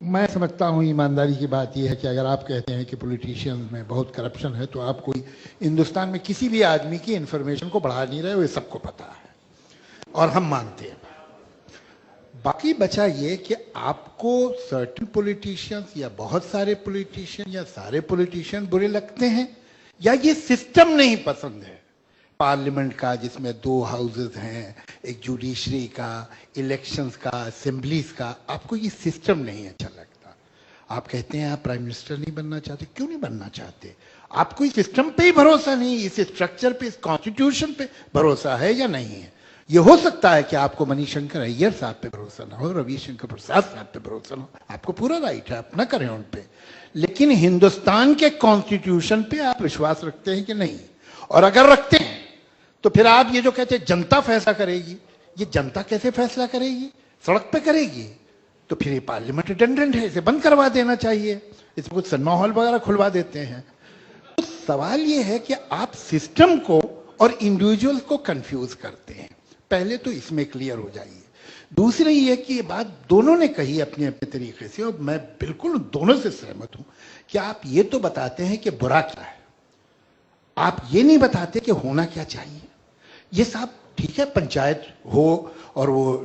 मैं समझता हूँ ईमानदारी की बात यह है कि अगर आप कहते हैं कि पॉलिटिशियंस में बहुत करप्शन है तो आप कोई हिंदुस्तान में किसी भी आदमी की इंफॉर्मेशन को बढ़ा नहीं रहे हो, ये सबको पता है और हम मानते हैं। बाकी बचा ये कि आपको सर्टेन पॉलिटिशियंस या बहुत सारे पॉलिटिशियन या सारे पॉलिटिशियन बुरे लगते हैं या ये सिस्टम नहीं पसंद है पार्लियामेंट का, जिसमें 2 हाउसेस हैं, एक जुडिशरी का, इलेक्शंस का, असेंबलीज का। आपको ये सिस्टम नहीं अच्छा लगता। आप कहते हैं आप प्राइम मिनिस्टर नहीं बनना चाहते। क्यों नहीं बनना चाहते? आपको इस सिस्टम पे ही भरोसा नहीं, इस स्ट्रक्चर पे, इस कॉन्स्टिट्यूशन पे भरोसा है या नहीं है? ये हो सकता है कि आपको मणिशंकर अय्यर साहब पे भरोसा ना हो, रविशंकर प्रसाद साहब पे भरोसा ना हो, आपको पूरा राइट है, आप ना करें उन पे, लेकिन हिंदुस्तान के कॉन्स्टिट्यूशन पे आप विश्वास रखते हैं कि नहीं? और अगर रखते हैं तो फिर आप ये जो कहते हैं जनता फैसला करेगी, ये जनता कैसे फैसला करेगी? सड़क पे करेगी। तो फिर ये पार्लियामेंट रिडंडेंट है, इसे बंद करवा देना चाहिए, इसमें कुछ सिनेमा हॉल वगैरह खुलवा देते हैं। तो सवाल ये है कि आप सिस्टम को और इंडिविजुअल को कंफ्यूज करते हैं। पहले तो इसमें क्लियर हो जाइए। दूसरी ये कि ये बात दोनों ने कही अपने अपने तरीके से, और मैं बिल्कुल दोनों से सहमत हूं कि आप ये तो बताते हैं कि बुरा क्या है, आप ये नहीं बताते कि होना क्या चाहिए। ये साहब ठीक है, पंचायत हो और वो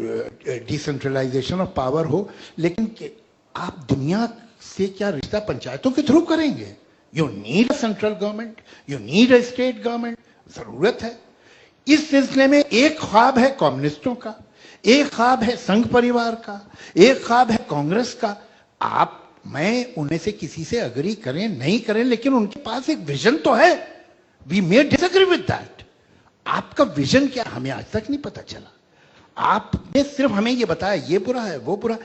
डिसेंट्रलाइजेशन ऑफ पावर हो, लेकिन आप दुनिया से क्या रिश्ता पंचायतों के थ्रू करेंगे? You need a central government, you need a state government, जरूरत है। इस सिलसिले में एक ख्वाब है कम्युनिस्टों का, एक ख्वाब है संघ परिवार का, एक ख्वाब है कांग्रेस का। आप मैं उनमें से किसी से अग्री करें नहीं करें, लेकिन उनके पास एक विजन तो है। We may disagree with that. आपका विजन क्या, हमें आज तक नहीं पता चला। आपने सिर्फ हमें ये बताया ये बुरा है वो बुरा।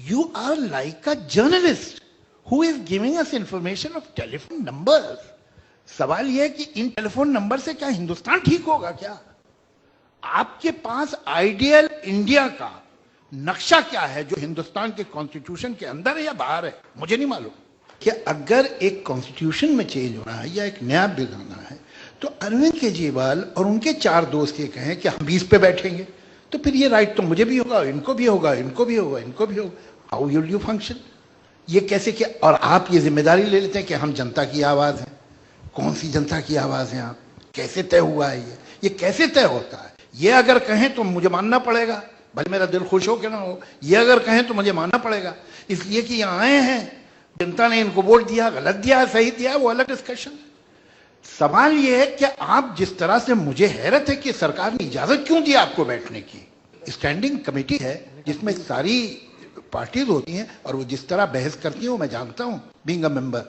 You are like a journalist who is giving us information of telephone numbers. सवाल यह है कि इन टेलीफोन नंबर से क्या हिंदुस्तान ठीक होगा? क्या आपके पास आइडियल इंडिया का नक्शा क्या है जो हिंदुस्तान के कॉन्स्टिट्यूशन के अंदर है या बाहर है? मुझे नहीं मालूम। कि अगर एक कॉन्स्टिट्यूशन में चेंज होना है या एक नया बिल आना है तो अरविंद केजरीवाल और उनके 4 दोस्त ये कहें कि हम 20 पे बैठेंगे, तो फिर ये राइट तो मुझे भी होगा, इनको भी होगा, इनको भी होगा, इनको भी होगा। How will you function? ये कैसे किया? और आप ये जिम्मेदारी ले लेते हैं कि हम जनता की आवाज हैं। कौन सी जनता की आवाज है? आप कैसे तय हुआ है? ये कैसे तय होता है? ये अगर कहें तो मुझे मानना पड़ेगा, भले मेरा दिल खुश हो कि ना हो। ये अगर कहें तो मुझे मानना पड़ेगा, इसलिए कि यहाँ आए हैं, जनता ने इनको वोट दिया, गलत दिया, सही दिया, वो अलग डिस्कशन। सवाल यह है कि आप जिस तरह से, मुझे हैरत है कि सरकार ने इजाजत क्यों दी आपको बैठने की। स्टैंडिंग कमेटी है जिसमें सारी पार्टीज होती हैं और वो जिस तरह बहस करती हैं वो मैं जानता हूं बीइंग अ मेंबर।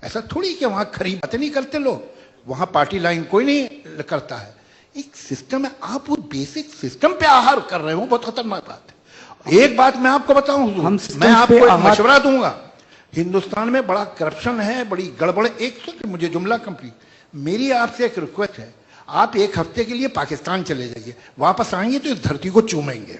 ऐसा थोड़ी कि वहां खरी बातें नहीं करते लोग, वहां पार्टी लाइन कोई नहीं करता है। एक सिस्टम है, आप वो बेसिक सिस्टम पे आहार कर रहे हो, बहुत खतरनाक बात है। एक बात मैं आपको बताऊं, मैं आपको एक मशवरा दूंगा। हिंदुस्तान में बड़ा करप्शन है, बड़ी गड़बड़। एक सेकंड, मुझे जुमला कंप्लीट। मेरी आपसे एक रिक्वेस्ट है, आप 1 हफ्ते के लिए पाकिस्तान चले जाइए, वापस आएंगे तो इस धरती को चूमेंगे।